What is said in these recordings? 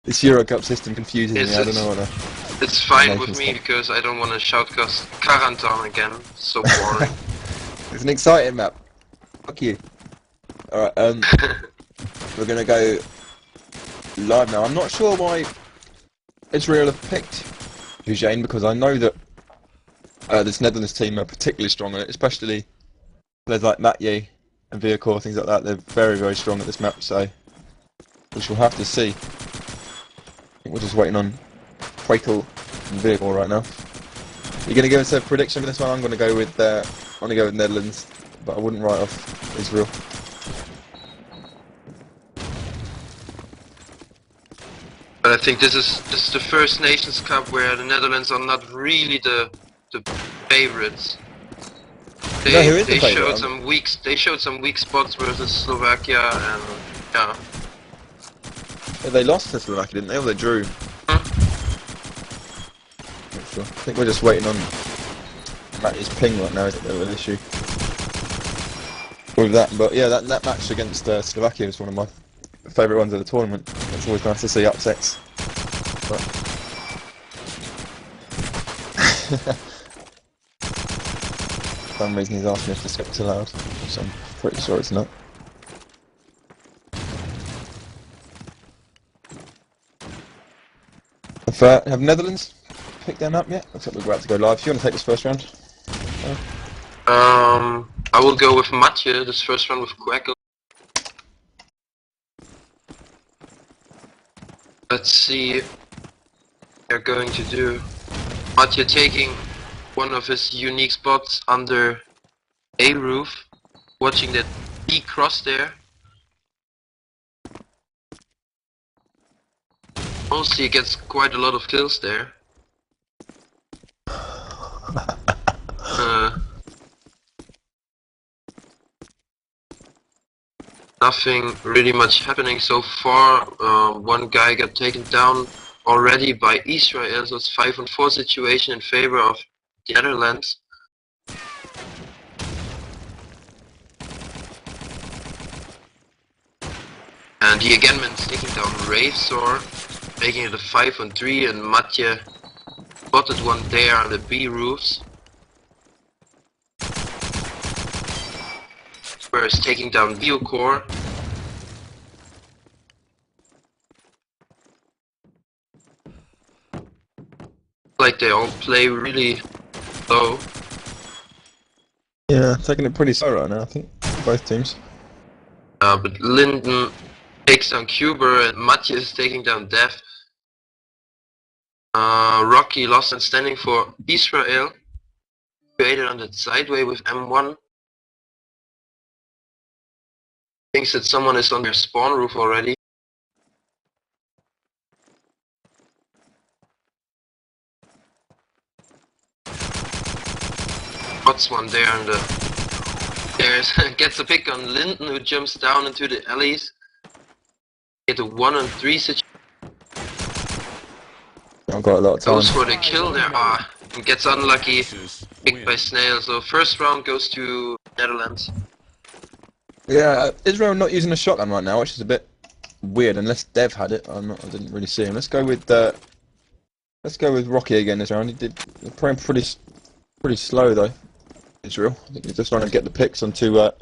This Euro Cup system confuses me. I don't know what It's fine with nations me think. because I don't want to shoutcast Karantan again. So boring. It's an exciting map. Fuck you. Alright, we're gonna go live now. I'm not sure why Israel have picked Eugene because I know that this Netherlands team are particularly strong on it, especially players like Mathieu and Viacore, things like that. They're very, very strong at this map, so we shall have to see. I think we're just waiting on Quakel and Viacore right now. You're gonna give us a prediction for this one? I'm gonna go with Netherlands, but I wouldn't write off Israel. But I think this is the first Nations Cup where the Netherlands are not really the favorites. You know who is the They showed some weak spots versus Slovakia and yeah. Yeah, they lost to Slovakia, didn't they? Or they drew? Not sure. I think we're just waiting on Matty's ping right now, isn't there, with an issue with that. But yeah, that match against Slovakia was one of my favourite ones of the tournament. It's always nice to see upsets. But for some reason he's asking if the script's allowed, so I'm pretty sure it's not. Have Netherlands picked them up yet? Looks like we're about to go live. If you want to take this first round? I will go with Mathieu this first round with Quackle. Let's see what they're going to do. Mathieu taking one of his unique spots under A roof, watching that B cross there. Mostly he gets quite a lot of kills there. Nothing really much happening so far. One guy got taken down already by Israel, so it's 5-on-4 situation in favor of the Netherlands. And he again meant taking down Ravesor, making it a 5-on-3, and Mathieu spotted one there on the B roofs. Whereas taking down Viacore. Like they all play really low. Yeah, taking it pretty slow right now, I think, both teams. But Linden takes down Cuber and Mathieu is taking down Dev. Rocky lost and standing for Israel. Created on that sideway with M1. Thinks that someone is on their spawn roof already. Spots one there and there's gets a pick on Linden who jumps down into the alleys. Get a 1-on-3 situation. I've got a lot of time. Goes for the kill there, and gets unlucky, picked by Snail. So first round goes to Netherlands. Yeah, Israel not using a shotgun right now, which is a bit weird. Unless Dev had it, I didn't really see him. Let's go with Rocky again this round. They're playing pretty slow though. Israel. I think he's just trying to get the picks onto the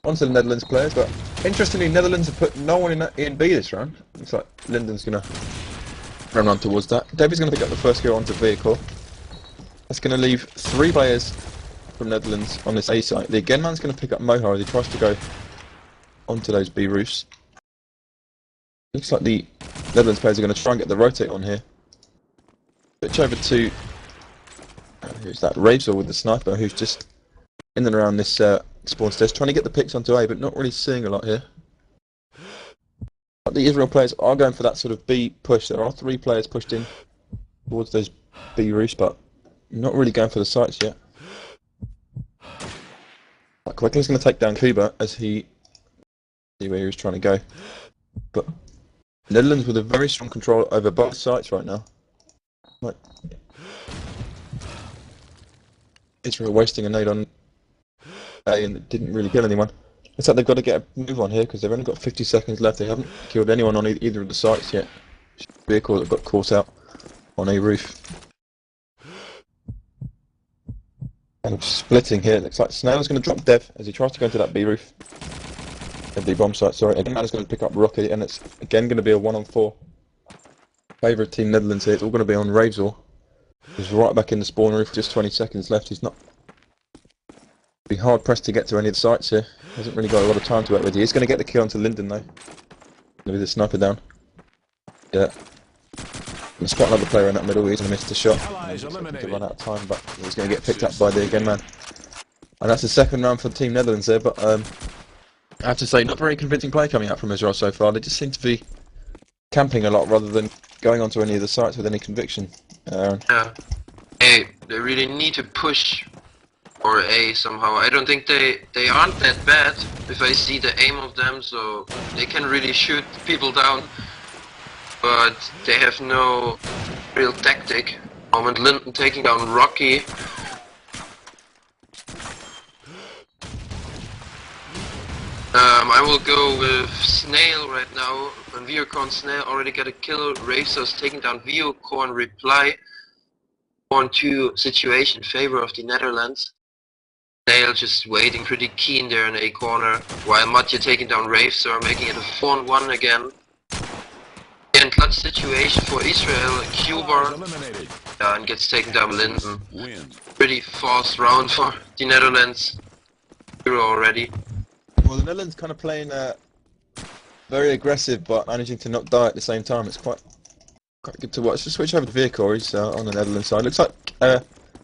Netherlands players. But interestingly, Netherlands have put no one in B this round. Looks like Linden's gonna run towards that. Devy's gonna pick up the first kill onto Vehicle. That's gonna leave 3 players from Netherlands on this A site. The again man's going to pick up Mohar as he tries to go onto those B roofs. Looks like the Netherlands players are going to try and get the rotate on here. Switch over to who's that? Razer with the sniper, who's just in and around this spawn stairs, trying to get the picks onto A, but not really seeing a lot here. But the Israel players are going for that sort of B push. There are 3 players pushed in towards those B roofs, but not really going for the sites yet. Quickly's going to take down Kuba as he see where he was trying to go. But Netherlands with a very strong control over both sites right now. Like Israel wasting a nade on A and it didn't really kill anyone. Looks like they've got to get a move on here because they've only got 50 seconds left. They haven't killed anyone on either of the sites yet. vehicle that got caught out on a roof. And splitting here. Looks like Snail's going to drop Dev as he tries to go into that B roof. The bomb site, sorry. Again, is going to pick up Rocky, and it's again going to be a 1-on-4. Favourite team Netherlands here. It's all going to be on Ravesor. He's right back in the spawn roof. Just 20 seconds left. He's not. Be hard pressed to get to any of the sites here. Hasn't really got a lot of time to work with. He's going to get the kill onto Linden though. Maybe the sniper down. Yeah. Gonna spot another player in that middle. He's going to miss the shot. He's going to run out of time, but he's going to get picked up by the again man. And that's the second round for Team Netherlands there. But I have to say, not very convincing play coming out from Israel so far. They just seem to be camping a lot rather than going onto any of the sites with any conviction. Yeah. Hey, they really need to push or A somehow. I don't think they aren't that bad if I see the aim of them, so they can really shoot people down. But they have no real tactic. Moment Linden taking down Rocky. I will go with Snail right now. And Viocon Snail already got a kill. Racer's taking down Viocon reply. 1-2 situation in favor of the Netherlands. Snail just waiting pretty keen there in a corner, while Matje taking down Racer, making it a 4-1 again. And clutch situation for Israel, Q-bar, and gets taken down Linden. Pretty fast round for the Netherlands. 0 already. Well, the Netherlands kind of playing very aggressive, but managing to not die at the same time. It's quite good to watch. Let's switch over to Vehicle. He's on the Netherlands side. Looks like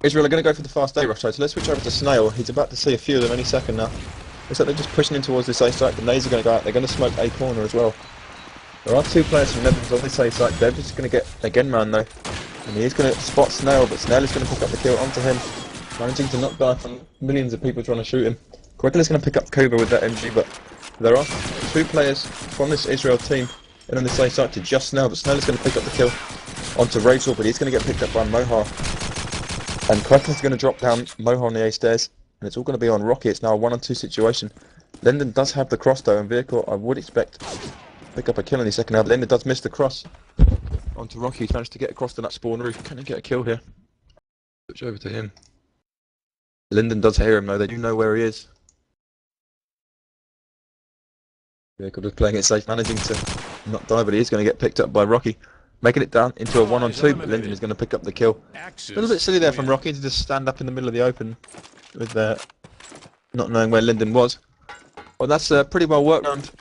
Israel are going to go for the fast A rush side. So let's switch over to Snail. He's about to see a few of them any second now. Looks like they're just pushing in towards this A site. The nades are going to go out. They're going to smoke A corner as well. There are two players from Netherlands on this A site. They're just going to get again man though, and he's going to spot Snail, but Snail is going to pick up the kill onto him, managing to not die from millions of people trying to shoot him. Quickly's going to pick up Kuba with that MG, but there are two players from this Israel team in on this A site to just Snail, but Snail is going to pick up the kill onto Rachel, but he's going to get picked up by Mohar. And Quickly's going to drop down Mohar on the A stairs, and it's all going to be on Rocky. It's now a 1-on-2 situation. Linden does have the cross though, and Vehicle I would expect to pick up a kill in the second half. Linden does miss the cross onto Rocky. He's managed to get across to that spawn roof. Can he get a kill here? Switch over to him. Linden does hear him though. They do know where he is. Vehicle just playing it safe, managing to not die, but he is going to get picked up by Rocky. Making it down into a 1-on-2, but Linden is going to pick up the kill. A little bit silly there from Rocky to just stand up in the middle of the open with not knowing where Linden was. Well, that's pretty well worked around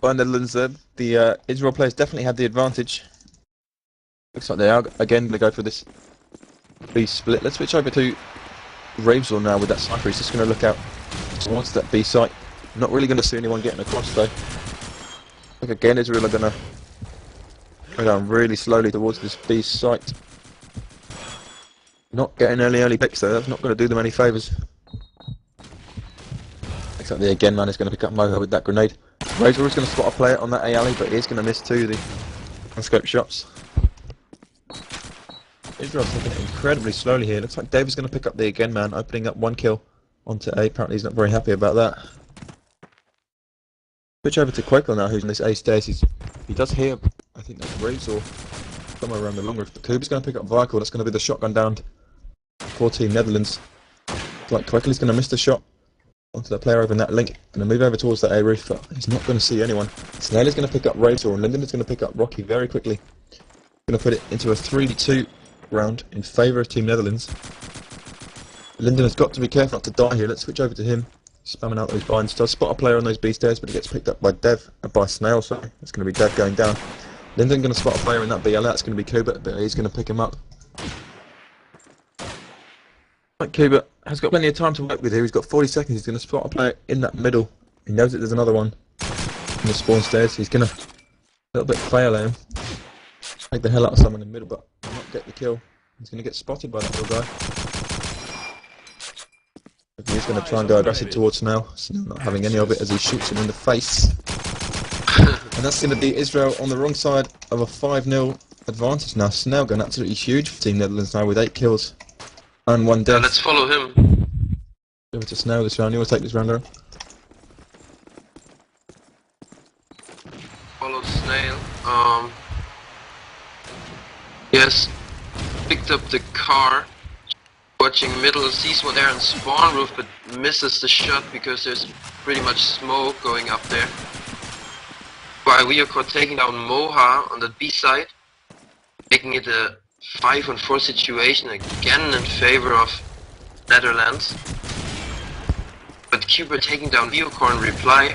by Netherlands there. The Israel players definitely had the advantage. Looks like they are again going to go for this B split. Let's switch over to Ravesor now with that sniper. He's just going to look out towards that B site. Not really going to see anyone getting across though. Look again, Israel are going to go down really slowly towards this B site. Not getting early picks though, that's not going to do them any favours. Looks like the again man is going to pick up Moho with that grenade. Razor is going to spot a player on that A alley, but he is going to miss too the unscoped shots. Israel's taking it incredibly slowly here. Looks like Dave is going to pick up the again man, opening up one kill onto A. Apparently he's not very happy about that. Switch over to Quaker now, who's in this A stairs. He does hear, I think that's Reeves or somewhere around the long roof. But Kuba's going to pick up Vical. That's going to be the shotgun down for Team Netherlands. Looks like Quaker's going to miss the shot onto that player over in that link. Going to move over towards that A roof, but he's not going to see anyone. Snail is going to pick up Razor, and Linden is going to pick up Rocky very quickly. Going to put it into a 3-2 round in favour of Team Netherlands. Linden has got to be careful not to die here. Let's switch over to him. Spamming out those binds. Does spot a player on those B stairs, but he gets picked up by by Snail, sorry. It's going to be Dev going down. Linden going to spot a player in that BL. That's going to be Kuba, but he's going to pick him up. Right, Kuba has got plenty of time to work with here. He's got 40 seconds. He's going to spot a player in that middle. He knows that there's another one in the spawn stairs. He's going to a little bit fail at him. Take the hell out of someone in the middle, but not get the kill. He's going to get spotted by that little guy. He's going to try and go aggressive towards Snail. Snail not having any of it as he shoots him in the face. And that's going to be Israel on the wrong side of a 5-0 advantage now. Snail going absolutely huge for Team Netherlands now with 8 kills and 1 death. Let's follow him. Over to Snail this round. You want to take this round, Aaron? Follow Snail. Yes, picked up the car, watching middle, sees one there on spawn roof, but misses the shot because there's pretty much smoke going up there. While we are taking down Moha on the B side, making it a 5-on-4 situation again in favor of Netherlands. But Cuba taking down Viocor in reply.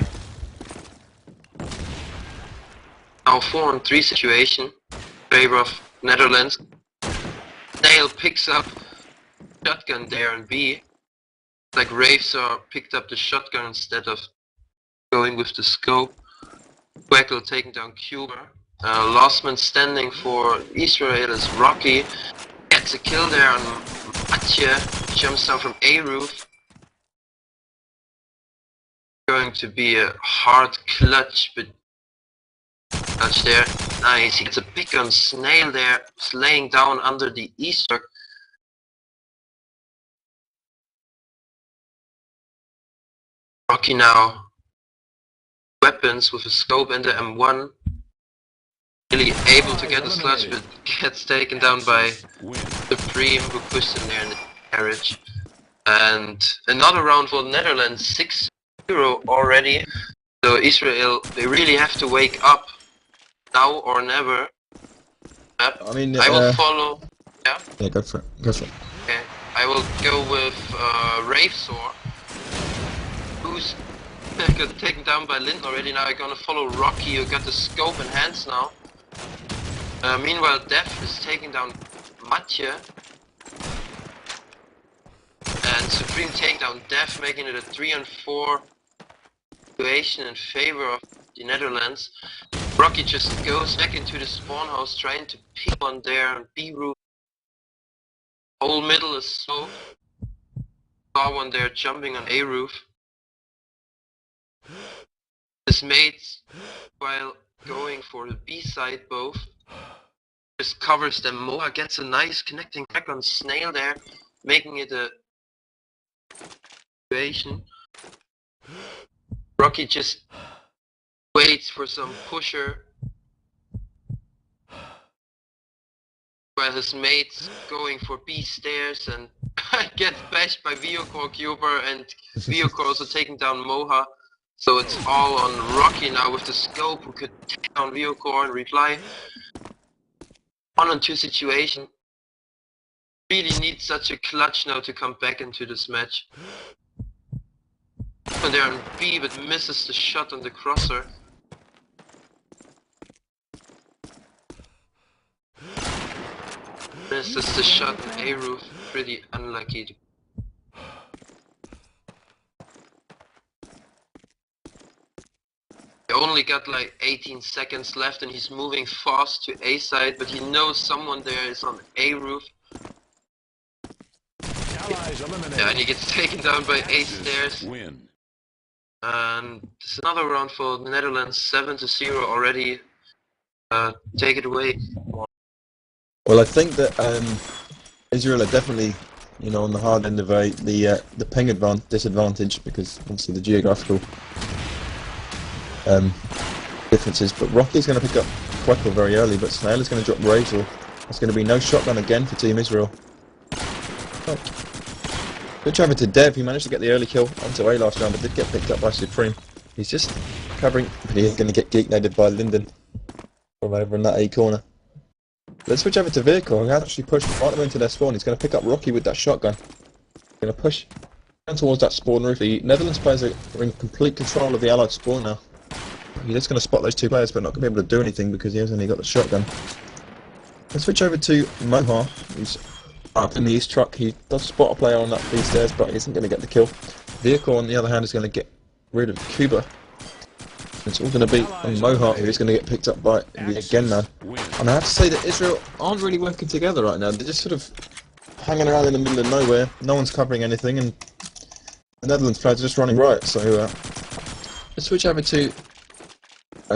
Now 4-on-3 situation in favor of Netherlands. Nail picks up shotgun there on B. Like Ravesaw picked up the shotgun instead of going with the scope. Wackel taking down Cuba. Last man standing for Israel is Rocky. Gets a kill there on Matje. Jumps down from A roof. Going to be a hard clutch, but clutch there. Nice. He gets a pick on Snail there. He's laying down under the Easter. Rocky now weapons with a scope and the M1. Really able to get a clutch, but gets taken down by Supreme, who pushed him there in the carriage. And another round for the Netherlands, 6-0 already. So Israel, they really have to wake up now or never. I mean, I will follow. Yeah. Yeah, go for it. Go for it. Okay. I will go with Ravesaw, who's got taken down by Linden already. Now I'm gonna follow Rocky, who got the scope and hands now. Meanwhile, Def is taking down Matje. And Supreme take down Def, making it a 3-on-4 situation in favor of the Netherlands. Rocky just goes back into the spawn house, trying to pick one there on B roof. Whole middle is slow. Saw one there jumping on A roof. His mates, while going for the B side both, just covers them. Moa gets a nice connecting crack on Snail there, making it a situation. Rocky just waits for some pusher, while his mates going for B stairs and gets bashed by Viocor Cuber, and Viocor also taking down Moha. So it's all on Rocky now with the scope, who could take down Viocor and reply. 1-on-2 situation. Really needs such a clutch now to come back into this match. And they're on B, but misses the shot on the crosser. Misses the shot on A roof. Pretty unlucky. He only got like 18 seconds left and he's moving fast to A side, but he knows someone there is on A roof. Yeah, and he gets taken down by A stairs. And it's another round for the Netherlands, 7-0 already. Take it away. Well, I think that Israel are definitely, you know, on the hard end of the ping disadvantage, because obviously the geographical differences. But Rocky's going to pick up Queckle very early, but Snail is going to drop Razor. There's going to be no shotgun again for Team Israel. Oh. Good travel to Dev. He managed to get the early kill onto A last round, but did get picked up by Supreme. He's just covering, but he's going to get geek-nated by Linden from over in that A corner. Let's switch over to Vehicle, who actually pushed right into their spawn. He's going to pick up Rocky with that shotgun. He's going to push down towards that spawn roof. The Netherlands players are in complete control of the Allied spawn now. He's just going to spot those two players, but not going to be able to do anything because he has only got the shotgun. Let's switch over to Mohar, who's up in the east truck. He does spot a player on that B stairs, but he isn't going to get the kill. Vehicle, on the other hand, is going to get rid of Cuba. It's all going to be on Mohart, who is going to get picked up by the again man. And I have to say that Israel aren't really working together right now. They're just sort of hanging around in the middle of nowhere. No one's covering anything, and the Netherlands players are just running riot. So let's switch over to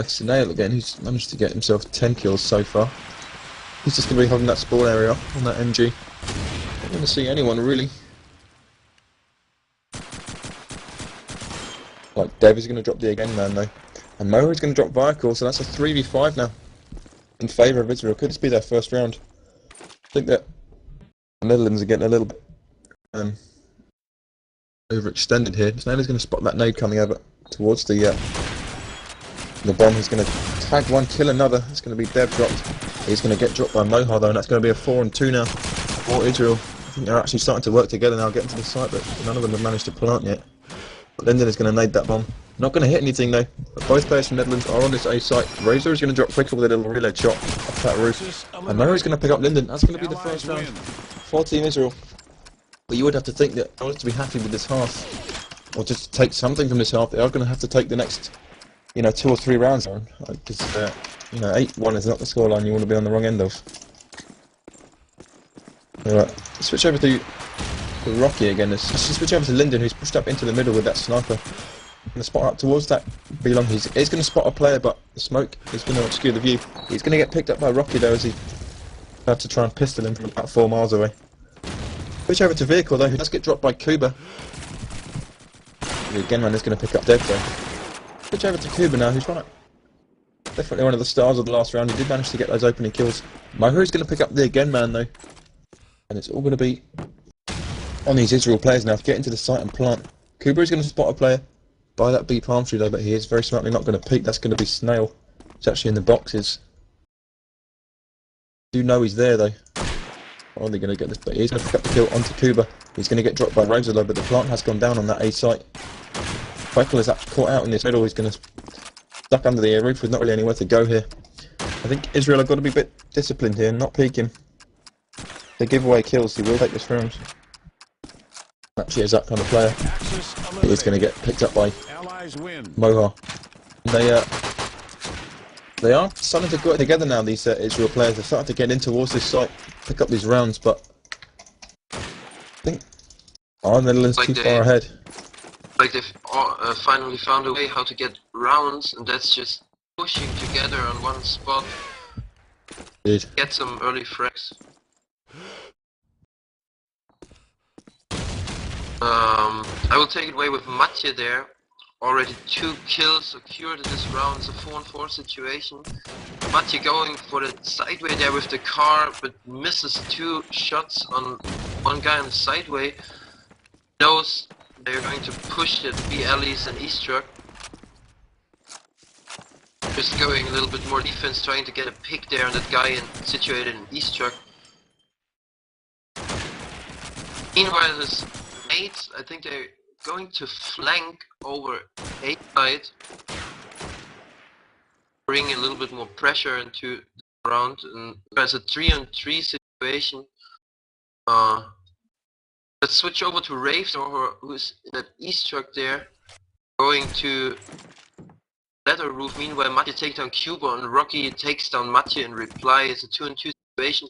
Snail again, who's managed to get himself 10 kills so far. He's just going to be holding that spawn area on that MG. Not going to see anyone really. Like, Dev is going to drop the again man though. And Moha is going to drop Viacor, so that's a 3v5 now in favour of Israel. Could this be their first round? think that the Netherlands are getting a little bit overextended here. Snail's going to spot that nade coming over towards the bomb. He's going to tag one, kill another. It's going to be Dev dropped. He's going to get dropped by Mohar though, and that's going to be a 4-2 now for Israel. I think they're actually starting to work together now, getting to the site, but none of them have managed to plant yet. But Linden is going to nade that bomb. Not going to hit anything though. But both players from Netherlands are on this A site. Razor is going to drop quicker with a little relay shot off that roof. And Mohar is going to pick up Linden. That's going to be the first round for Team Israel. But you would have to think that in order to be happy with this half, or just take something from this half, they are going to have to take the next, 2 or 3 rounds on. Because, 8-1 is not the scoreline you want to be on the wrong end of. Alright, switch over to Rocky again. Let's switch over to Linden, who's pushed up into the middle with that sniper. Going to spot up towards that B-long. He's going to spot a player, but the smoke is going to obscure the view. He's going to get picked up by Rocky though, as he had to try and pistol him from about 4 miles away. Switch over to Vehicle though, who does get dropped by Kuba. Again, man is going to pick up Dev though. Switch over to Kuba now, who's definitely one of the stars of the last round. He did manage to get those opening kills. Mohar is going to pick up the Again man though. And it's all going to be on these Israel players now to get into the site and plant. Kuba is going to spot a player by that B palm tree though, but he is very smartly not going to peek. That's going to be Snail. It's actually in the boxes. Do know he's there though. Are they going to get this? But he's going to pick up the kill onto Kuba. He's going to get dropped by Rosa though, but the plant has gone down on that A site. Michael is actually caught out in this middle. He's going to stuck under the air roof with not really anywhere to go here. I think Israel have got to be a bit disciplined here and not peeking. If they give away kills, he will take this round. Actually, is that kind of player. He is going to get picked up by Mohar. They are starting to go together now, these Israel players. They're starting to get in towards this site, pick up these rounds, but I think the Netherlands too far ahead. Like they've finally found a way how to get rounds, and that's just pushing together on one spot. Indeed. Get some early frags. I will take it away with Matje there. Already 2 kills secured in this round. It's a 4-on-4 situation. Matje going for the sideway there with the car, but misses 2 shots on one guy on the sideway. Knows they're going to push the B alleys and East truck. Just going a little bit more defense, trying to get a pick there on that guy situated in East truck. Meanwhile, his mates, I think they're going to flank over A side, bring a little bit more pressure into the round, and there's a 3-on-3 situation. Let's switch over to Raves, who's in that East truck there, going to ladder roof. Meanwhile, Matje takes down Cuba, and Rocky takes down Matje in reply. It's a 2-on-2 situation.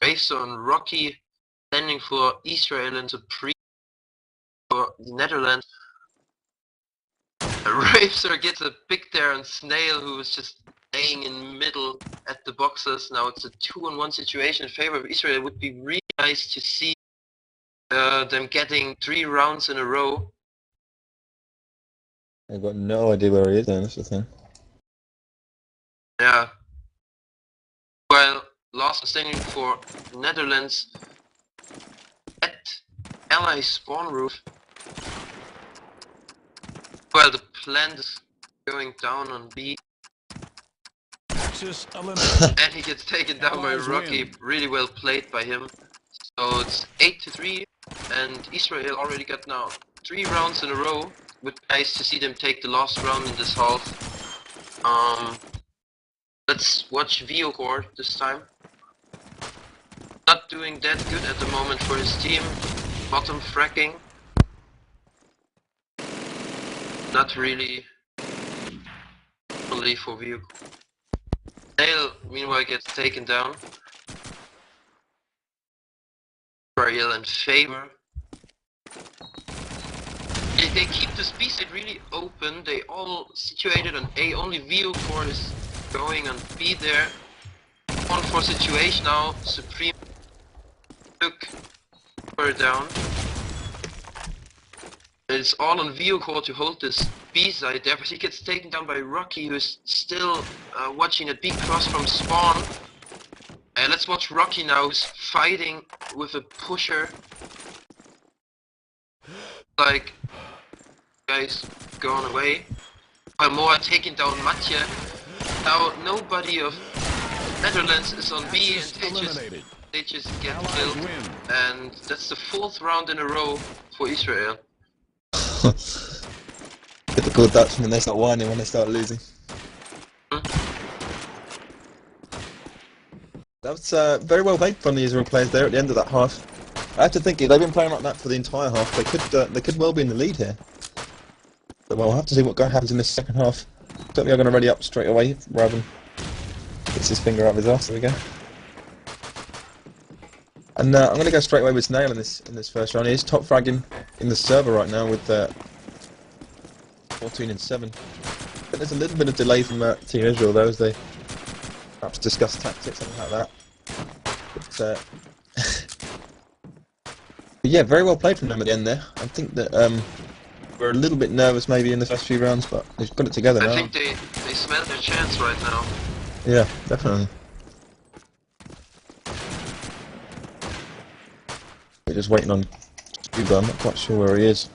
Raves on Rocky, standing for Israel and Supreme for the Netherlands. Raveser gets a pick there on Snail, who was just laying in middle at the boxes. Now it's a 2-on-1 situation in favor of Israel. It would be really nice to see them getting 3 rounds in a row. I've got no idea where he is then, that's the thing. Yeah. Well, last standing for Netherlands at Ally spawn roof. Well, the plant is going down on B. And he gets taken down by Rocky. Really well played by him. So it's 8-3, and Israel already got now 3 rounds in a row. Would be nice to see them take the last round in this half. Let's watch Viocore this time. Not doing that good at the moment for his team. Bottom fracking. Not really only for Viocore. Nail meanwhile gets taken down. Ariel in favor. They keep this B side really open. They all situated on A. Only Viocore is going on B there. 1-4 situation now. Supreme took her down. It's all on Viocore to hold this B side there, but he gets taken down by Rocky, who is still watching a B cross from spawn. Let's watch Rocky now fighting with a pusher. Like, guys, going away. While Moa taking down Matje. Now nobody of Netherlands is on B, and they just get killed. And that's the 4th round in a row for Israel. Typical Dutchmen, they start whining when they start losing. That was very well played from the Israel players there at the end of that half. I have to think if they've been playing like that for the entire half, they could well be in the lead here. But we'll have to see what happens in this second half. Certainly, I'm going to ready up straight away rather than gets his finger up his arse. There we go. And I'm going to go straight away with Snail in this first round. He is top fragging in the server right now with 14 and 7. But there's a little bit of delay from Team Israel though, as they perhaps discuss tactics, something like that. But, but yeah, very well played from them at the end there. I think that we're a little bit nervous maybe in the first few rounds, but they've got it together now. I think they smell their chance right now. Yeah, definitely. We're just waiting on Scuba. I'm not quite sure where he is.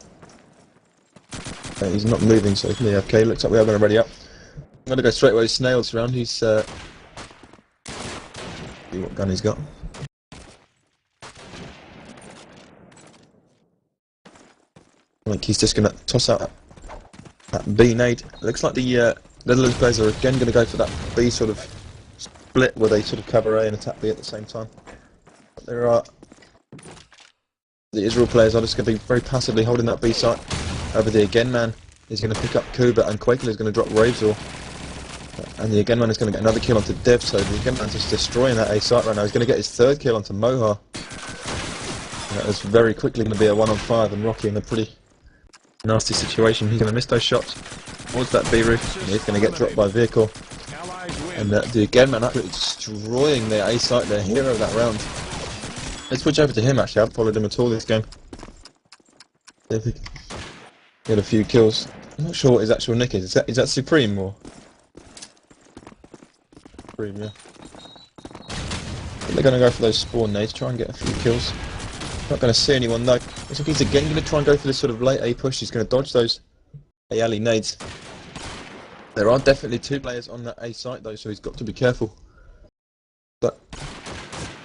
He's not moving, so yeah, okay. Looks like we are going to ready up. I'm going to go straight away with Snails round. He's see what gun he's got. I think he's just going to toss out that B nade. Looks like the Netherlands players are again going to go for that B sort of split where they sort of cover A and attack B at the same time. But there are the Israel players are just going to be very passively holding that B site. Over the Again Man is going to pick up Kuba, and Quaker is going to drop Ravesor. And the Again Man is going to get another kill onto Dev, so the Again Man's just destroying that A site right now. He's going to get his 3rd kill onto Moha. And that was very quickly going to be a 1-on-5, and Rocky in a pretty nasty situation. He's going to miss those shots towards that B roof, and he's going to get dropped by vehicle. And the Again Man absolutely destroying their A site, their hero of that round. Let's switch over to him actually. I haven't followed him at all this game. Get a few kills. I'm not sure what his actual nick is. Is that Supreme or? Supreme, yeah. But they're going to go for those spawn nades, try and get a few kills. Not going to see anyone though. Looks like he's again going to try and go for this sort of late A push. He's going to dodge those A alley nades. There are definitely 2 players on that A site though, so he's got to be careful. But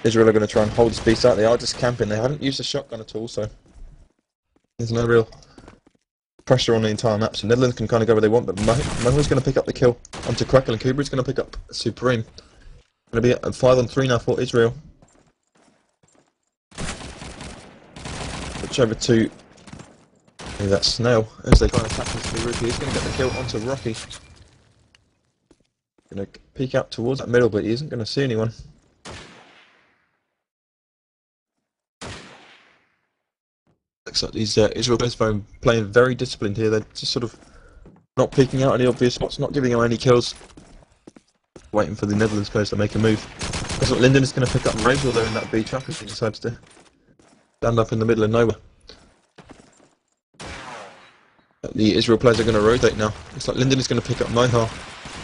Israel are going to try and hold his B site. They are just camping. They haven't used a shotgun at all, so there's no real pressure on the entire map, so Netherlands can kind of go where they want, but Moha's going to pick up the kill onto Crackle, and Kubri's going to pick up Supreme. Going to be at 5-on-3 now for Israel. Switch over to that Snail as they try and attack this B roof. He's going to get the kill onto Rocky. Going to peek out towards that middle, but he isn't going to see anyone. Looks like these Israel players playing very disciplined here. They're just sort of not peeking out any obvious spots, not giving them any kills. Waiting for the Netherlands players to make a move. Looks like Linden is going to pick up Rachel there in that B trap as he decides to stand up in the middle of nowhere. The Israel players are going to rotate now. Looks like Linden is going to pick up Mohar.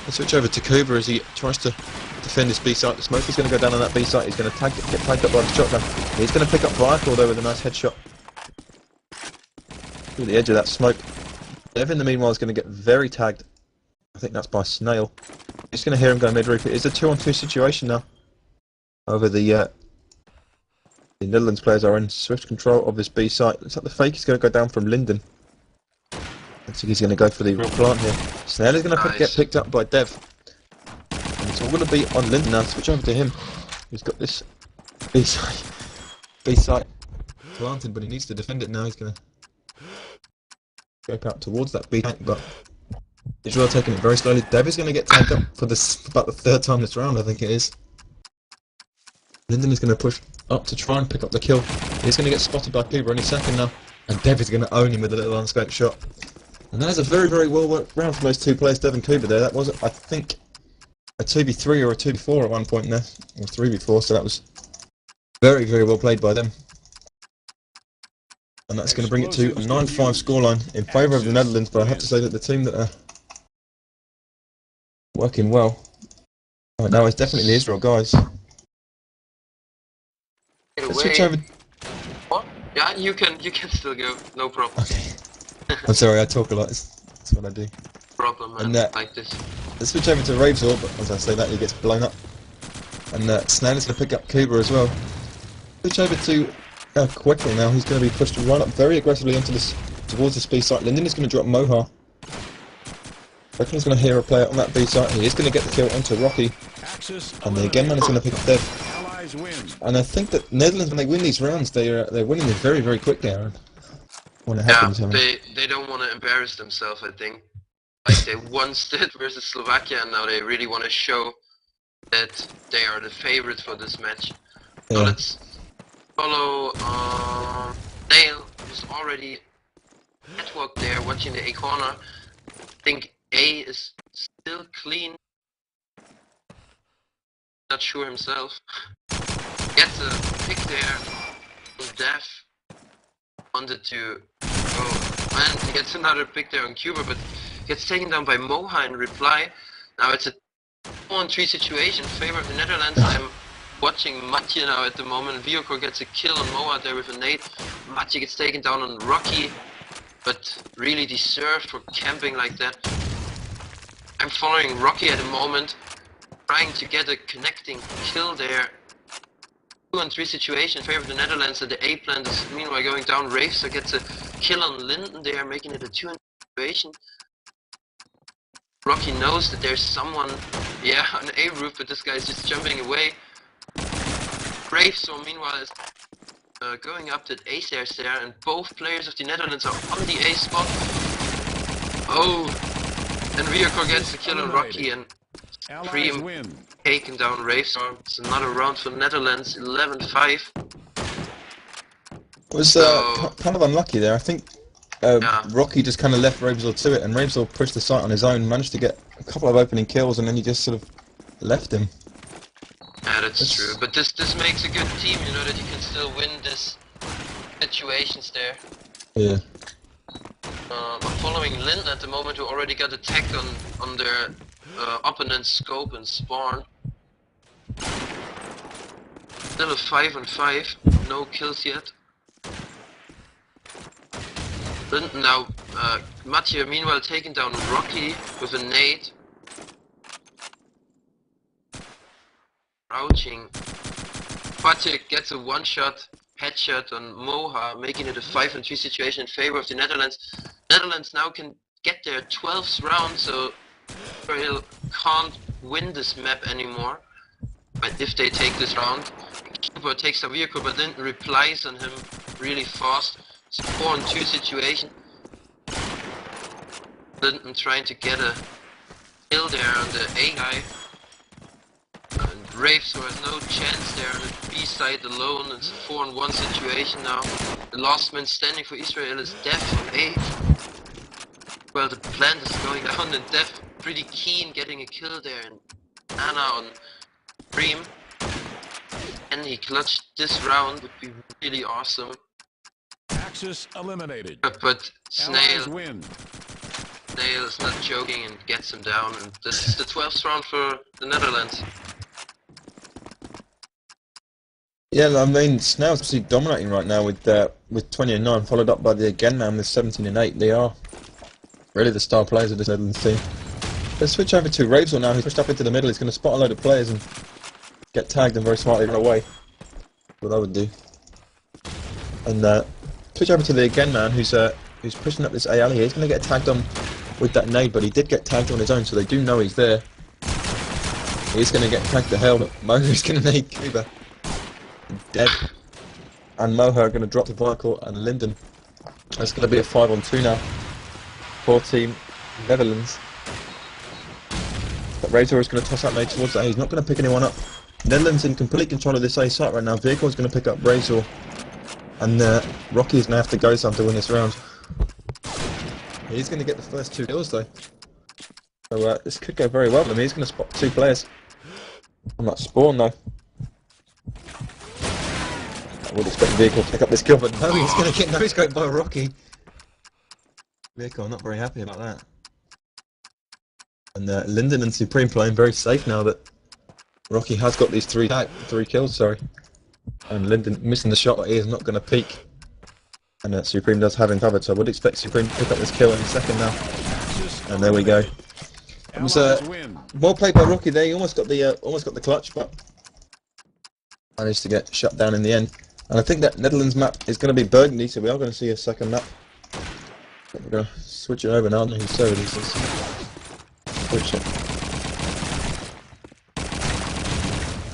Let's switch over to Kuba as he tries to defend his B site. The smoke is going to go down on that B site. He's going to get tagged up by the shotgun. He's going to pick up Viacle there with a nice headshot. To the edge of that smoke. Dev in the meanwhile is going to get very tagged. I think that's by Snail. He's going to hear him go mid-roof. It is a 2-on-2 situation now. Over the Netherlands players are in swift control of this B site. Looks like the fake is going to go down from Linden. Looks like he's going to go for the real plant here. Snail is going to get picked up by Dev. And it's all going to be on Linden now. Switch over to him. He's got this B site planted, but he needs to defend it now. He's going to go out towards that B tank, but Israel taking it very slowly. Dev is going to get tagged up for this about the 3rd time this round, I think it is. Linden is going to push up to try and pick up the kill. He's going to get spotted by Kuba any second now, and Dev is going to own him with a little unscoped shot. And that is a very, very well worked round from those 2 players, Dev and Kuba there. That was, I think, a 2v3 or a 2v4 at one point there, or 3v4, so that was very, very well played by them. And that's going to bring it to a 9-5 scoreline in favour of the Netherlands, but I have to say that the team that are working well right now is definitely the Israel guys. Get Let's switch away. over. What? Yeah, you can still go. No problem. Okay. I'm sorry, I talk a lot. That's what I do. Problem, man. And Like this. let's switch over to Ravesor, but as I say that, he gets blown up. And Snail is going to pick up Kuba as well. Switch over to Queckle now. He's going to be pushed right up very aggressively into this towards this B site. Linden is going to drop Moha. Queckle's going to hear a player on that B site. He is going to get the kill onto Rocky. And the again man is going to pick up Dev. And I think that Netherlands, when they win these rounds, they're winning them very, very quickly, Aaron. When it happens, Yeah, I mean. they don't want to embarrass themselves, I think. Like they once did versus Slovakia, and now they really want to show that they are the favorites for this match. So Yeah. let's follow Dale, who's already network there watching the A corner. I think A is still clean. Not sure himself. Gets a pick there. Dev wanted to go, and he gets another pick there on Cuba, but gets taken down by Moha in reply. Now it's a 4-on-3 situation, favor of the Netherlands. I'm watching Matje now at the moment. Viokor gets a kill on Moha there with a nade. Matje gets taken down on Rocky, but really deserved for camping like that. I'm following Rocky at the moment, trying to get a connecting kill there. 2-on-3 situation, favor of the Netherlands, and the A plant is meanwhile going down. Racer gets a kill on Linden there, making it a 2-on-3 situation. Rocky knows that there's someone, yeah, on A roof, but this guy's just jumping away. Racer meanwhile is going up to A stairs there, and both players of the Netherlands are on the A spot. Oh, and Viokor gets the kill on Rocky, and Supreme taken down Racer. It's another round for Netherlands, 11-5. Was kind of unlucky there. I think Rocky just kind of left Ravesor to it, and Ravesor pushed the site on his own, managed to get a couple of opening kills, and then he just sort of left him. Yeah, that's true. But this makes a good team, you know, that you can still win this situations there. Yeah. I'm following Linden at the moment, who already got attacked on their opponent's scope and spawn. Still a 5-on-5, no kills yet. Linden now, Mathieu meanwhile taking down Rocky with a nade. Crouching. Mathieu gets a one-shot headshot on Moha, making it a 5-on-3 situation in favor of the Netherlands. Netherlands now can get their 12th round, so Israel can't win this map anymore. But if they take this round, Cooper takes a vehicle, but then replies on him really fast. It's a 4-on-2 situation. Linton trying to get a kill there on the A guy. And Ravesor has no chance there on the B side alone. It's a 4-on-1 situation now. The last man standing for Israel is Dev on A. Well, the plant is going down, and Dev pretty keen getting a kill there. And Anna on Dream. And he clutched this round, would be really awesome. Axis eliminated. But Snail win. is not joking and gets him down, and this is the 12th round for the Netherlands. Yeah, I mean, Snail's actually dominating right now with 20-9, followed up by the again man with 17-8. They are really the star players of this Netherlands team. Let's switch over to Ravesor now, who's pushed up into the middle. He's going to spot a load of players and get tagged and very smartly run away. What I would do. And switch over to the again man, who's pushing up this A alley. He's going to get tagged on with that nade, but he did get tagged on his own, so they do know he's there. He's going to get tagged to hell, but Moha's going to nade Kuba. Dead. And Moha are going to drop the Vical and Linden. That's going to be a 5-on-2 now. 4 team Netherlands. But Razor is going to toss that nade towards that. He's not going to pick anyone up. Netherlands in complete control of this A site right now. Vehicle is going to pick up Razor. And Rocky is going to have to go some to win this round. He's going to get the first 2 kills though. So this could go very well for him. He's going to spot 2 players. On that spawn though. I would expect the Vehicle to pick up this kill, but no, he's going to get no-scoped by Rocky. Vehicle not very happy about that. And Linden and Supreme playing very safe now that Rocky has got these 3 kills, sorry. And Linden missing the shot, he is not going to peek. And Supreme does have him covered, so I would expect Supreme to pick up this kill any second now. And there we go. It was well played by Rocky there. He almost got the clutch, but managed to get shut down in the end. And I think that Netherlands map is going to be Burgundy, so we are going to see a second map. We're going to switch it over now. I don't know whose server this is. Switch it.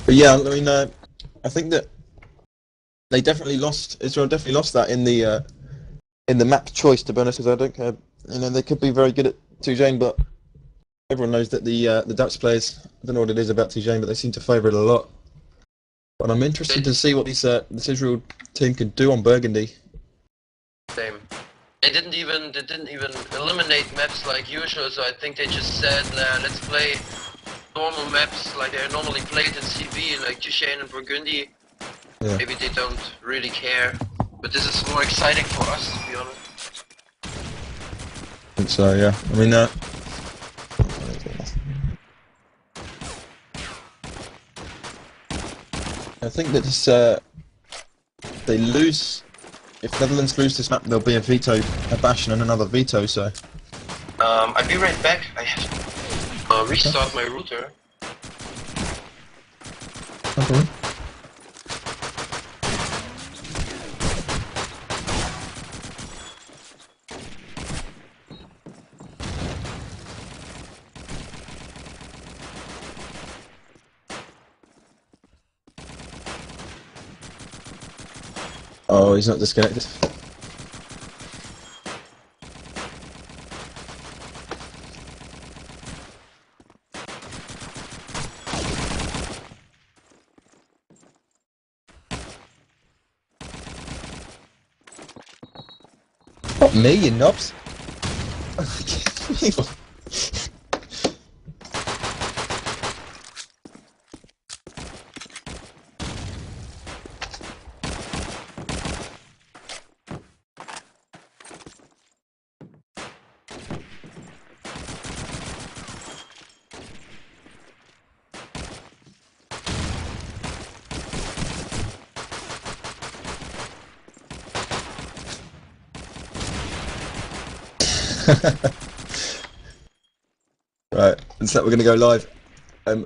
But yeah, I mean, I think that they definitely lost. Israel definitely lost that in the map choice. To be honest, because I don't care. You know, they could be very good at Tujane, but everyone knows that the Dutch players. I don't know what it is about Tujane, but they seem to favour it a lot. But I'm interested to see what this Israel team can do on Burgundy. Same. They didn't even eliminate maps like usual, so I think they just said, nah, let's play normal maps like they're normally played in CB, like Tuchane and Burgundy. Yeah. Maybe they don't really care, but this is more exciting for us, to be honest. I think so, yeah. I mean, I think that this, they lose. If Netherlands lose this map, there'll be a veto, a bash, and another veto. So. I'll be right back. I have to restart my router. Okay. Oh, he's not disconnected. Not me, you knobs. Right, and so we're going to go live.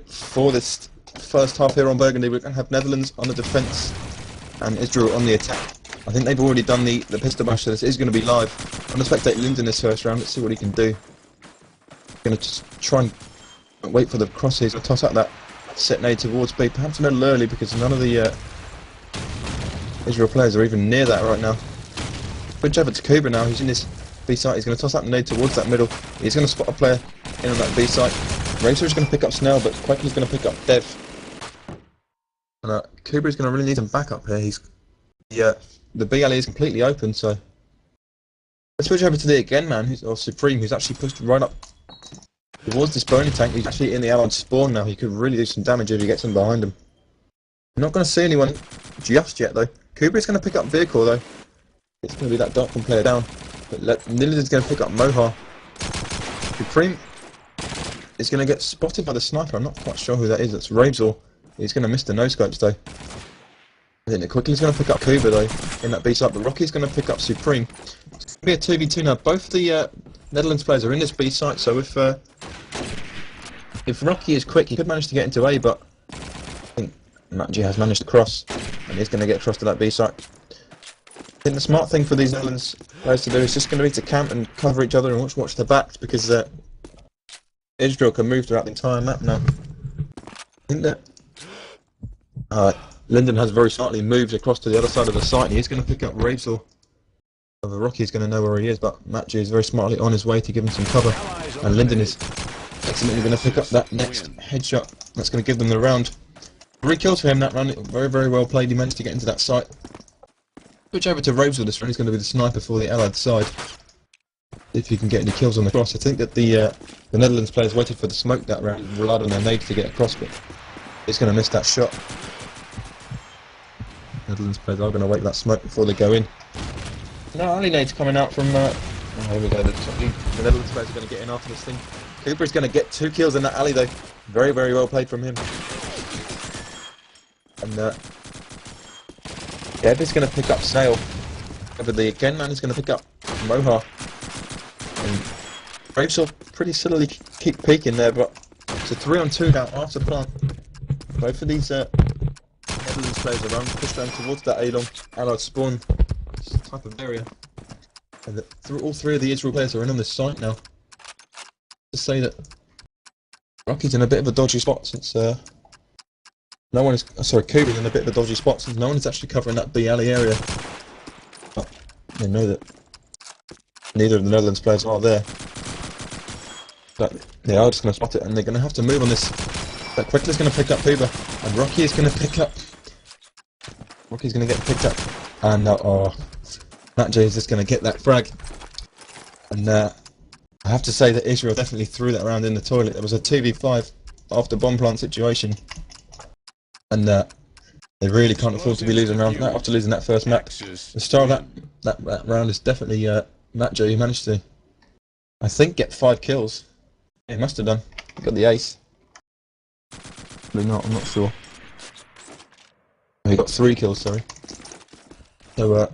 For this first half here on Burgundy, we're going to have Netherlands on the defence and Israel on the attack. I think they've already done the pistol bash, so this is going to be live. I'm going to spectate Lind in this first round. Let's see what he can do. Going to just try and wait for the crosshairs to toss out that set nade towards B. Perhaps a little early because none of the Israel players are even near that right now. Switch over to Kuba now. He's in this B site. He's going to toss out the nade towards that middle. He's going to spot a player in on that B site. Racer is going to pick up Snell, but Quaken's going to pick up Dev. And Kuba is going to really need some backup here. The B alley is completely open, so let's switch over to the again man, or Supreme, who's actually pushed right up towards this Boney tank. He's actually in the allied spawn now. He could really do some damage if he gets him behind him. I'm not going to see anyone just yet though. Kuba is going to pick up vehicle though. It's going to be that Darkman player down. But Nilid is going to pick up Mohar. Supreme is going to get spotted by the sniper. I'm not quite sure who that is. That's Rabesor. He's going to miss the no-scopes though. I think quickly he's going to pick up Kuba though in that B site, but Rocky's going to pick up Supreme. It's going to be a 2v2 now. Both the Netherlands players are in this B site, so if Rocky is quick, he could manage to get into A, but I think Matji has managed to cross, and he's going to get across to that B site. I think the smart thing for these Netherlands players to do is just going to be to camp and cover each other and watch their backs, because Israel can move throughout the entire map now. I think that Linden has very smartly moved across to the other side of the site, and he's going to pick up Rabesor. Rocky's going to know where he is, but Matji is very smartly on his way to give him some cover, and Linden is excellently going to pick up that next headshot. That's going to give them the round. 3 kills for him that round. Very, very well played. He managed to get into that site. Switch over to Rabesor this round. He's going to be the sniper for the Allied side. If you can get any kills on the cross. I think that the Netherlands players waited for the smoke that round and relied on their nades to get across, but he's going to miss that shot. Netherlands players are going to wait that smoke before they go in. No, alley nades coming out from. Oh, here we go. The Netherlands players are going to get in after this thing. Cooper is going to get 2 kills in that alley though. Very, very well played from him. And Dev is going to pick up Snail. But the again man is going to pick up Mohar. And Braves will pretty sillily keep peeking there, but it's a 3-on-2 now after plant. Both of these Netherlands players are pushed around towards that A-long allied spawn type of area. And all three of the Israel players are in on this site now. To say that Rocky's in a bit of a dodgy spot since no one is. Sorry, Kuba's in a bit of a dodgy spot since no one is actually covering that B alley area. But they know that neither of the Netherlands players are there. But they are just going to spot it, and they're going to have to move on this. But quickly is going to pick up Kuba, and Rocky is going to pick up. Rocky's going to get picked up, and Matt J is just going to get that frag. And I have to say that Israel definitely threw that round in the toilet. There was a 2v5 after bomb plant situation, and they really can't afford to be losing round that after losing that first map. The star of that round is definitely Matt J, who managed to, I think, get 5 kills. He must have done. He got the ace. Probably not. I'm not sure. He got 3 kills. Sorry. So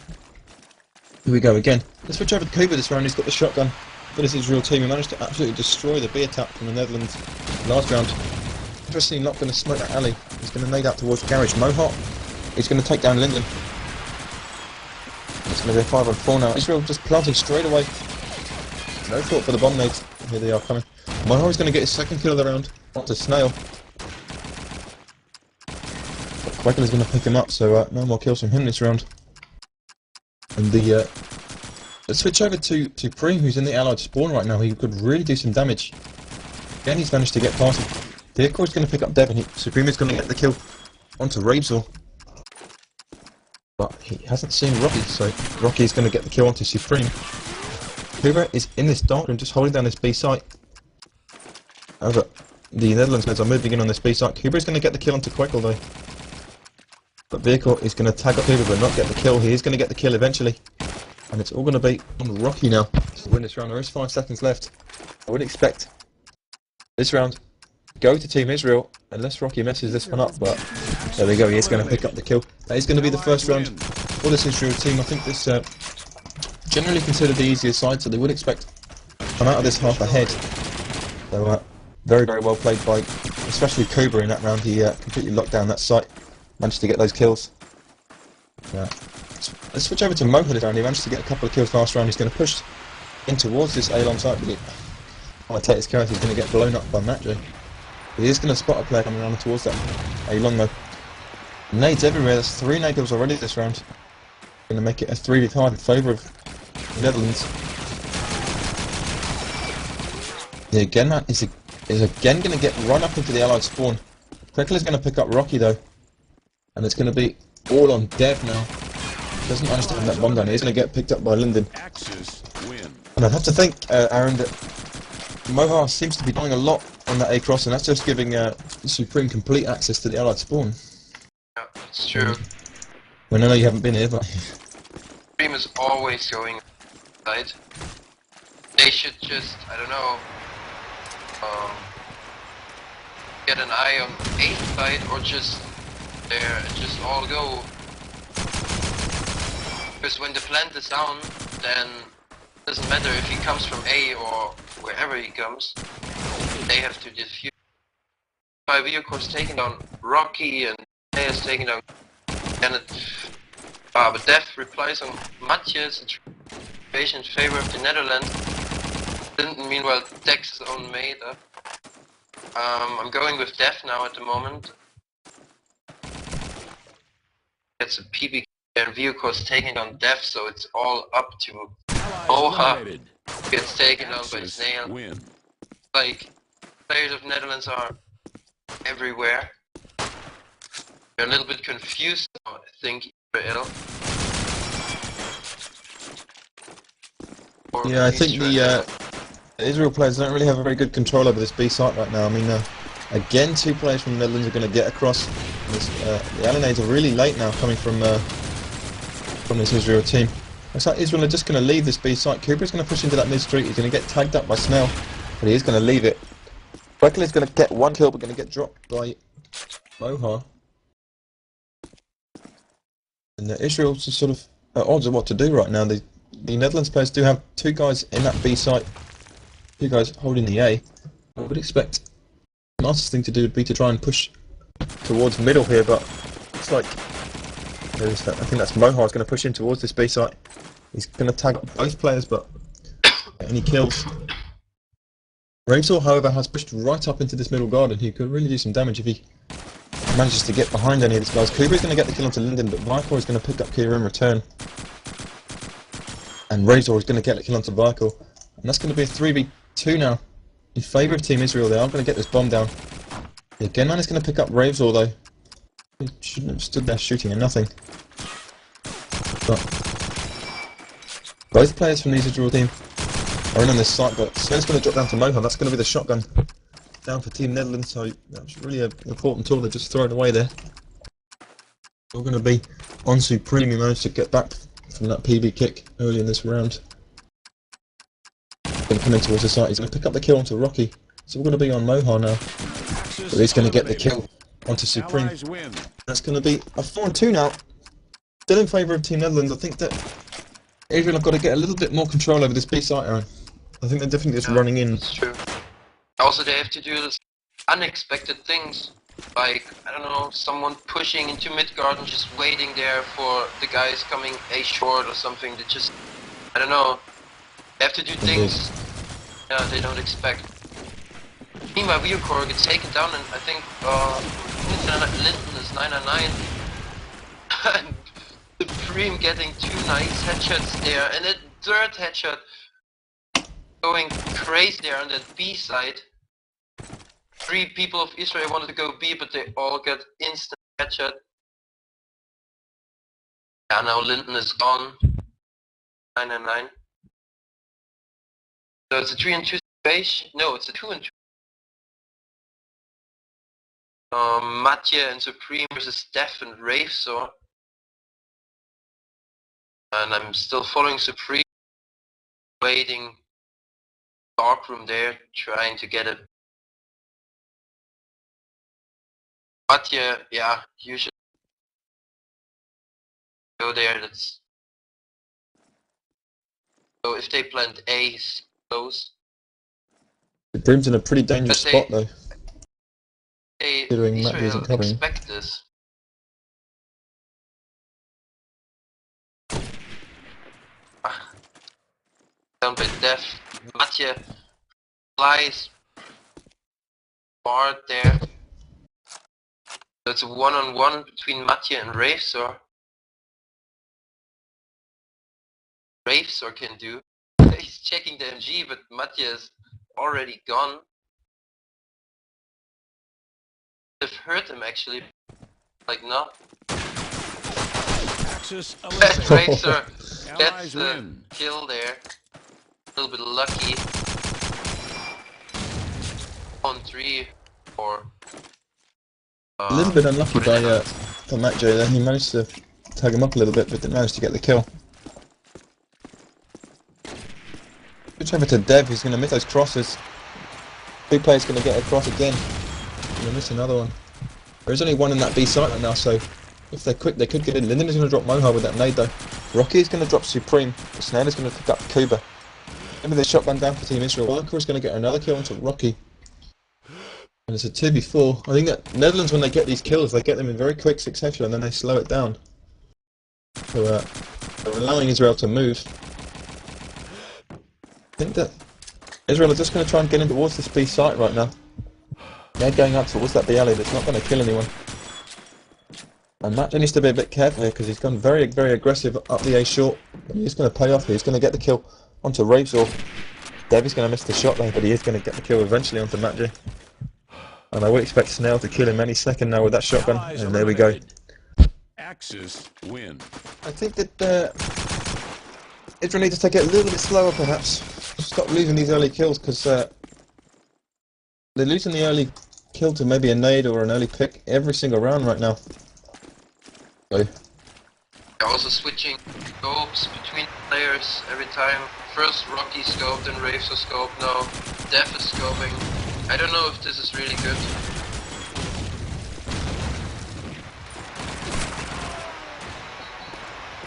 here we go again. Let's switch over to Kuba this round. He's got the shotgun. For this Israel team, he managed to absolutely destroy the B attack from the Netherlands last round. Interestingly, not going to smoke that alley. He's going to nade out towards Garage. Mohawk. He's going to take down Linden. It's going to be a 5-on-4 now. Israel just planting straight away. No thought for the bomb nades. Here they are coming. Mohawk is going to get his second kill of the round. Onto Snail. But Quackle is going to pick him up, so no more kills from him this round. And the let's switch over to Preem, who's in the allied spawn right now. He could really do some damage. Again, he's managed to get past him. Vehicle is going to pick up Devon. Supreme is going to get the kill onto Rabesor. But he hasn't seen Rocky, so Rocky is going to get the kill onto Supreme. Kuba is in this dark room, just holding down this B site. However, the Netherlands players are moving in on this B site. Kuba is going to get the kill onto Queckle though. But Vehicle is going to tag up Kuba but not get the kill. He is going to get the kill eventually. And it's all going to be on Rocky now to win this round. There is 5 seconds left. I would expect this round go to Team Israel unless Rocky messes this one up. But there we go. He is going to pick up the kill. That is going to be the first round for this Israel team. I think this generally considered the easier side, so they would expect to come out of this half ahead. So very, very well played by especially Kuba in that round. He completely locked down that site, managed to get those kills. Let's switch over to Moha this round. He managed to get a couple of kills last round. He's going to push in towards this A-long site, but I take his character. He's going to get blown up by Matjo. He is going to spot a player coming around towards that A-long though. Nades everywhere. There's 3 nade kills already this round. Going to make it a 3v5 in favour of the Netherlands. The again man is again going to get right up into the allied spawn. Quickly is going to pick up Rocky though, and it's going to be all on Dev now. Doesn't manage to have that bomb down. He's going to get picked up by Linden. And I'd have to think, Aaron, that Mohar seems to be doing a lot on that A-cross, and that's just giving Supreme complete access to the allied spawn. Yeah, it's true. Well, I know you haven't been here, but Supreme is always going right. They should just, I don't know, get an eye on A side or just there and just all go. Because when the plant is down, then it doesn't matter if he comes from A or wherever he comes, they have to defuse. 5E of course taking down Rocky and A is taking down but Def replies on Matthias, it's in favor of the Netherlands. Didn't meanwhile Dex his own mate up. I'm going with Def now at the moment. It's a PB and Vehicles taking on Def, so it's all up to Moha. Gets taken down by Snail. Like, players of Netherlands are everywhere. They're a little bit confused now, I think, Israel. yeah, I think the Israel players don't really have a very good control over this B site right now. I mean, again, 2 players from the Netherlands are going to get across. The Alanades are really late now coming from this Israel team. Looks like Israel are just going to leave this B site. Cooper is going to push into that mid street. He's going to get tagged up by Snell, but he is going to leave it. Berkeley is going to get 1 kill, but going to get dropped by Mohar. And Israel's just sort of at odds of what to do right now. The Netherlands players do have two guys in that B site, two guys holding the A. I would expect the smartest thing to do would be to try and push towards middle here, but it's like I think that's Mohar's going to push in towards this B site. He's going to tag up both players, but any kills. Ravesor, however, has pushed right up into this middle garden. He could really do some damage if he manages to get behind any of these guys. Kuba is going to get the kill onto Linden, but Vicore is going to pick up Kira in return. And Razor is going to get the kill onto Vicore. And that's going to be a 3v2 now. In favour of Team Israel, they are going to get this bomb down. The Genman is going to pick up Razor though. He shouldn't have stood there shooting at nothing. But both players from the Israel team are in on this site, but Sven's going to drop down to Moha. That's going to be the shotgun down for Team Netherlands, so that's really an important tool. They just throw it away there. We're going to be on Supreme. He managed to get back from that PB kick early in this round. Going to come in towards the site. He's going to pick up the kill onto Rocky. So we're going to be on Moha now. But he's going to get the kill onto Supreme. That's going to be a 4-2 now. Still in favour of Team Netherlands. I think that Israel have got to get a little bit more control over this B site, Aaron. I think they're definitely just running in. That's true. Also, they have to do this unexpected things, like, I don't know, someone pushing into mid-guard and just waiting there for the guys coming A short or something. They just, I don't know, they have to do things they don't expect. Meanwhile, Viacore gets taken down, and I think Linden is 999. And Supreme getting two nice headshots there, and a third headshot going crazy there on that B side. Three people of Israel wanted to go B, but they all got instant headshot. Yeah, now Linden is gone. 999. So it's a 3-2 situation. No, it's a 2-2. Mathieu and Supreme versus Steph and Ravesor. And I'm still following Supreme, waiting darkroom there, trying to get it. Mathieu, yeah, you should go there. That's so if they plant A, he's close. Supreme's in a pretty dangerous spot though. Considering Matthew isn't covering. Expect this. Down by Def. Mathieu flies hard there. So it's a one-on-one between Mathieu and Ravesor. Ravesor can do. He's checking the MG, but Mathieu is already gone. They've hurt him actually. Like, no. Ravesor gets the kill there. A little bit lucky. On 3 or a little bit unlucky by for Matt J there. He managed to tag him up a little bit, but didn't manage to get the kill. Switch over to Dev, who's going to miss those crosses. Big player's going to get a cross again. Going to miss another one. There is only one in that B site right now, so if they're quick, they could get in. Linden is going to drop Moha with that nade though. Rocky is going to drop Supreme. Snare is going to pick up Kuba. Remember the shotgun down for Team Israel. Walker is going to get another kill onto Rocky. And it's a 2v4. I think that Netherlands, when they get these kills, they get them in very quick succession and then they slow it down. So they're allowing Israel to move. I think that Israel are just going to try and get in towards this B site right now. They're going up towards that B alley that's not going to kill anyone. And Matt needs to be a bit careful here because he's gone very, very aggressive up the A short. But he's going to pay off here. He's going to get the kill onto Ravesor. Devi's going to miss the shot there, but he is going to get the kill eventually onto Matt J. And I would expect Snail to kill him any second now with that shotgun. And there we go. Axis win. I think that Israel needs to take it a little bit slower perhaps. Stop losing these early kills because they're losing the early kill to maybe a nade or an early pick every single round right now. So. They're also switching scopes between players every time. First Rocky scope, then Ravesor scope, now Def is scoping. I don't know if this is really good.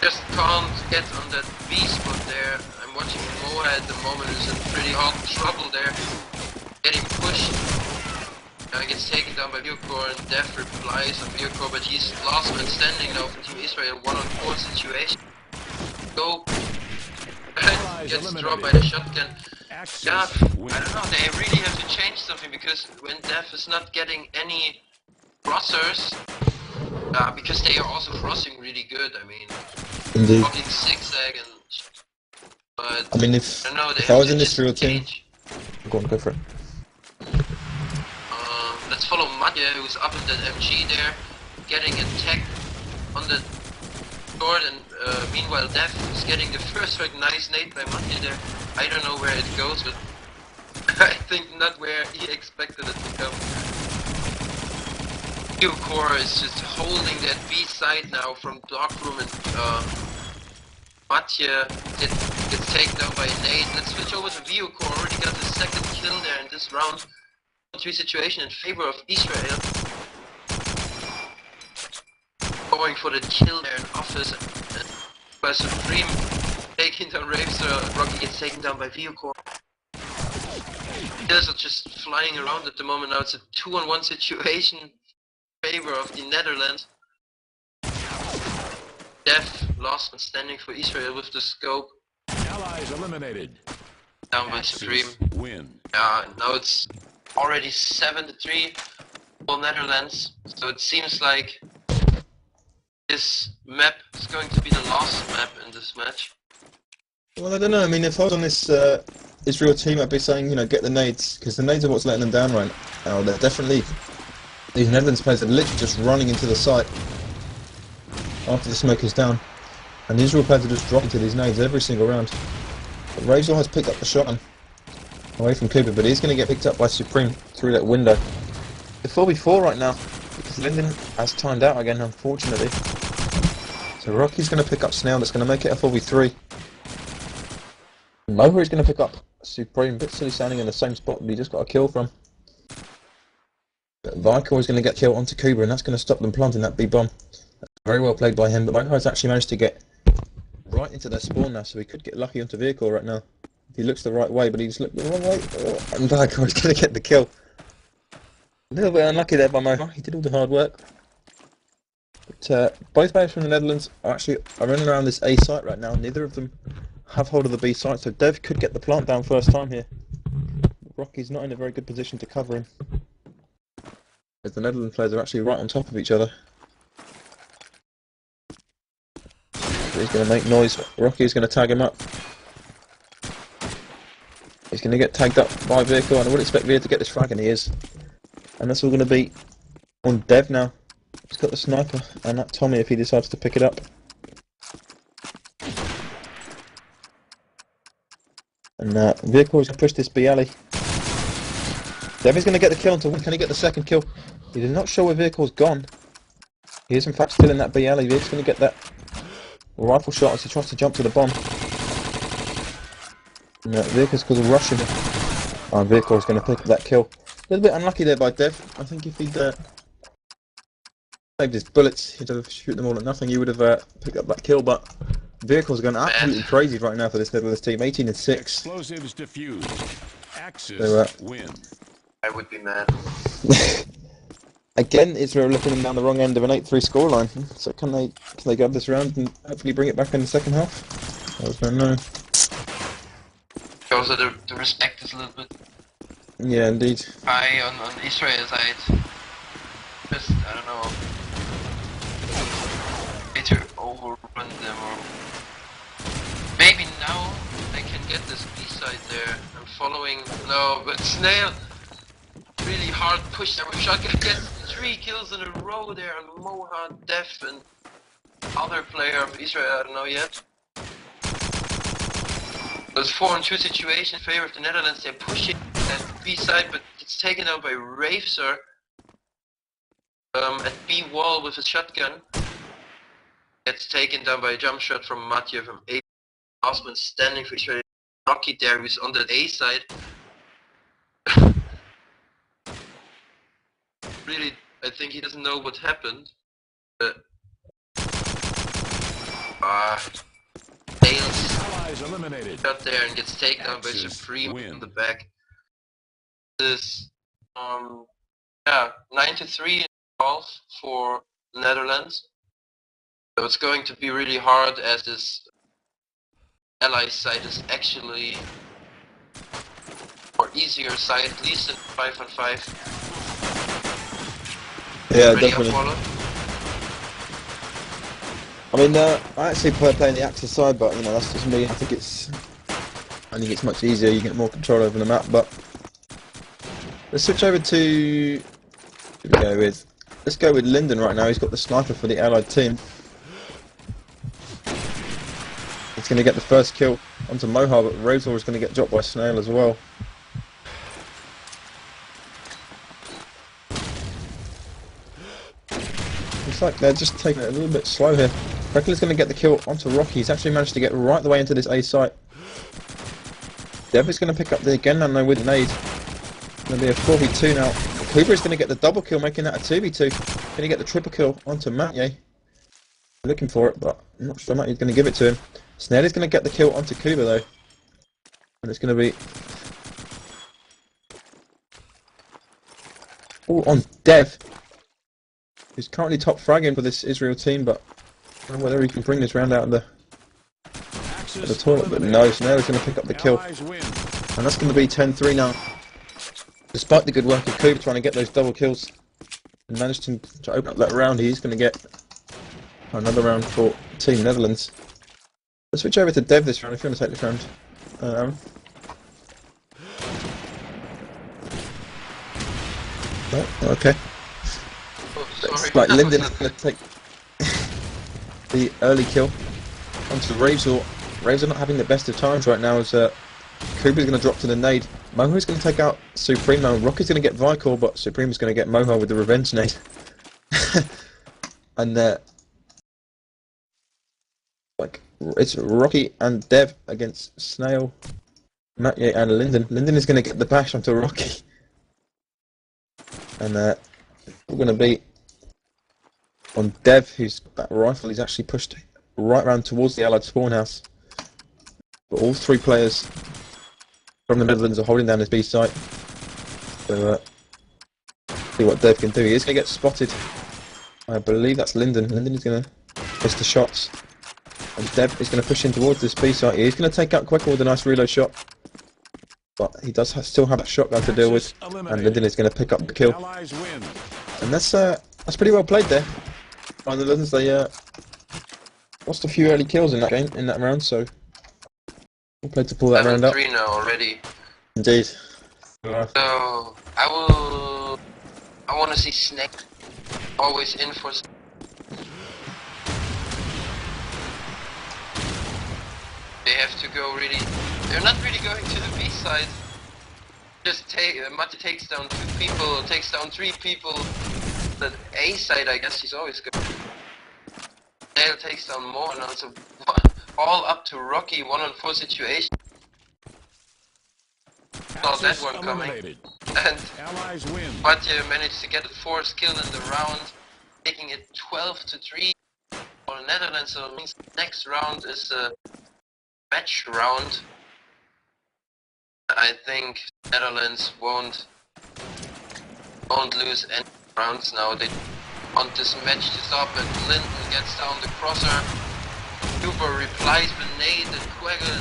just can't get on that B spot there. I'm watching Moa at the moment, who's in pretty hot trouble there. Getting pushed. Gets taken down by Viewcore, and Def replies on Viewcore, but he's last man standing now for Team Israel, 1-on-4 situation. Go. Gets dropped by the shotgun. Yeah, I don't know, they really have to change something, because when Def is not getting any crossers, because they are also crossing really good, I mean, Indeed. fucking zigzag and but I mean, I don't know, they if have I was to in this just real team, change. go for it. Let's follow Matje, who's up in that MG there, getting attacked on the sword, and meanwhile Def is getting the first like nice nade by Matje there. I don't know where it goes, but I think not where he expected it to come. Core is just holding that B side now from Darkroom, and Matje gets taken down by a nade. Let's switch over to Core. Already got the second kill there in this round. 3 situation in favor of Israel. Going for the kill there in office, and by Supreme taking down Raveser. Rocky gets taken down by Core. Kills are just flying around at the moment now. It's a 2-on-1 situation in favor of the Netherlands. Def last man standing for Israel with the scope. Allies eliminated. Down by Supreme. Win. Now it's already 7-3 for Netherlands. So it seems like this map is going to be the last map in this match. Well, I don't know. I mean, if I was on this Israel team, I'd be saying, you know, get the nades, because the nades are what's letting them down right now. They're definitely, these Netherlands players are literally just running into the site after the smoke is down, and the Israel players are just dropping to these nades every single round. But Razor has picked up the shotgun away from Cooper, but he's going to get picked up by Supreme through that window. The 4v4 right now, because Linden has timed out again, unfortunately. So Rocky's going to pick up Snail, that's going to make it a 4v3. Moha is going to pick up Supreme, bit silly standing in the same spot that he just got a kill from. But Vicor is going to get killed onto Kuba, and that's going to stop them planting that B bomb. Very well played by him, but Moha has actually managed to get right into their spawn now, so he could get lucky onto vehicle right now. He looks the right way, but he's looked the wrong way, and Vicor is going to get the kill. A little bit unlucky there by Moha, he did all the hard work. But both players from the Netherlands are running around this A site right now. Neither of them have hold of the B site, so Dev could get the plant down first time here. Rocky's not in a very good position to cover him, as the Netherlands players are actually right on top of each other. So he's going to make noise. Rocky's going to tag him up. He's going to get tagged up by Vehicle, and I would expect Veer to get this frag, and he is. And that's all going to be on Dev now. He's got the sniper, and that Tommy if he decides to pick it up. And Vehicle is going to push this B alley. Dev is going to get the kill until can he get the second kill? He did not show where Vehicle's gone. He is in fact still in that B alley. Vehicle's going to get that rifle shot as he tries to jump to the bomb. And Vehicle's going to rush him. And Vehicle's going to pick up that kill. A little bit unlucky there by Dev. I think if he'd saved his bullets, he'd have shoot them all at nothing, he would have picked up that kill, but Vehicle's going absolutely crazy right now for this Netherlands team, 18-6. Explosives diffused. Axis So, win. I would be mad. Again, Israel looking them down the wrong end of an 8-3 scoreline. So can they grab this round and hopefully bring it back in the second half? I don't know. Also the respect is a little bit Yeah, indeed. high on Israel's side. Just, I don't know, way to overrun them, or maybe now I can get this B side there. I'm following, no, but Snail really hard push there. Shotgun gets 3 kills in a row there on Moha, Def, and other player of Israel, I don't know yet. There's 4-on-2 situation in favor of the Netherlands. They're pushing that B side, but it's taken out by Raveser. At B wall with a shotgun. Gets taken down by a jump shot from Mathieu from A. Osman standing for Israel. Rocky there, who's on the A side. Really, I think he doesn't know what happened. Nails Allies eliminated. got there and gets taken out by Axis Supreme win. in the back. This yeah, 9-3 in golf for the Netherlands. So it's going to be really hard as this ally side is actually more easier side, at least in 5-on-5. Yeah, Ready definitely. Apollo? I mean, I actually prefer playing the Axis side, but you know that's just me. I think it's much easier. You get more control over the map. But let's switch over to let's go with Linden right now. He's got the sniper for the Allied team. He's going to get the first kill onto Mohar, but Razor is going to get dropped by Snail as well. Looks like they're just taking it a little bit slow here. Freckler's going to get the kill onto Rocky. He's actually managed to get right the way into this A site. Dev is going to pick up the again now with an aid. It's going to be a 4v2 now. Cooper is going to get the double kill, making that a 2v2. Going to get the triple kill onto Matye. Looking for it, but I'm not sure Matye's going to give it to him. Snail is going to get the kill onto Kuba though. And it's going to be all on Dev, who's currently top fragging for this Israel team, but I don't know whether he can bring this round out of the toilet, but no, Snail is going to pick up the kill. And that's going to be 10-3 now. Despite the good work of Kuba trying to get those double kills and managed to open up that round, he's going to get another round for Team Netherlands. Let's switch over to Dev this round if you want to take this round, Aaron. Oh, okay. Oh, sorry. Looks like Linden is going to take the early kill onto Razor. Razor not having the best of times right now as Kuba's going to drop to the nade. Mohar's going to take out Supreme now. Rocky's going to get Vicor, but Supreme's going to get Mohar with the revenge nade. And like it's Rocky and Dev against Snail, Matye and Linden. Linden is going to get the bash onto Rocky. And we're going to be on Dev, who's that rifle. He's actually pushed right round towards the Allied spawn house. But all three players from the Netherlands are holding down his B site. So see what Dev can do. He is going to get spotted. I believe that's Linden. Linden is going to miss the shots. And Dev is going to push in towards this B site. He's going to take out Quackle with a nice reload shot. But he does still have that shotgun to deal with. And Linden is going to pick up the kill. And that's pretty well played there by the Netherlands. They lost a few early kills in that game, in that round, so well played to pull that round up. 7-3 now already. Indeed. So I want to see Snake always in for. They have to go really. They're not really going to the B side. Just Matti takes down 2 people, takes down 3 people. The A side, I guess he's always good. Dale takes down more now, so all up to Rocky 1-on-4 situation. Saw that one coming. And Matti managed to get a 4th kill in the round, taking it 12-3 for the Netherlands. So it means the next round is a match round. I think Netherlands won't lose any rounds now. They want this match to stop, and Linden gets down the crosser. Cooper replies with nade and Quagga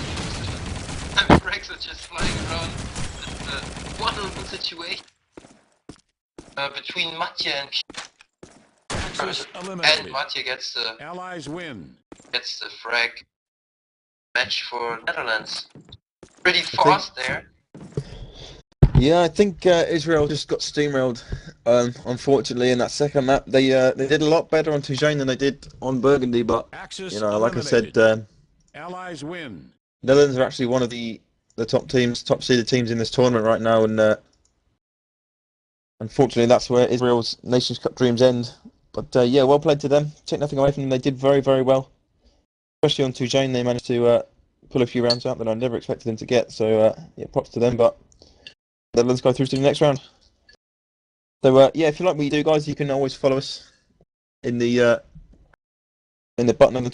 and Rex are just flying around. It's a wonderful situation between Matje and Matje gets the Allies win. Gets the frag match for Netherlands. Pretty fast there. Yeah, I think Israel just got steamrolled. Unfortunately, in that second map, they did a lot better on Tujane than they did on Burgundy. But you know, like I said, Allies win. Netherlands are actually one of the top teams, top seeded teams in this tournament right now, and unfortunately, that's where Israel's Nations Cup dreams end. But yeah, well played to them. Take nothing away from them. They did very, very well, especially on Tujane. They managed to pull a few rounds out that I never expected them to get. So yeah, props to them. But let's go through to the next round. So yeah, if you like what we do, guys, you can always follow us in the button on the top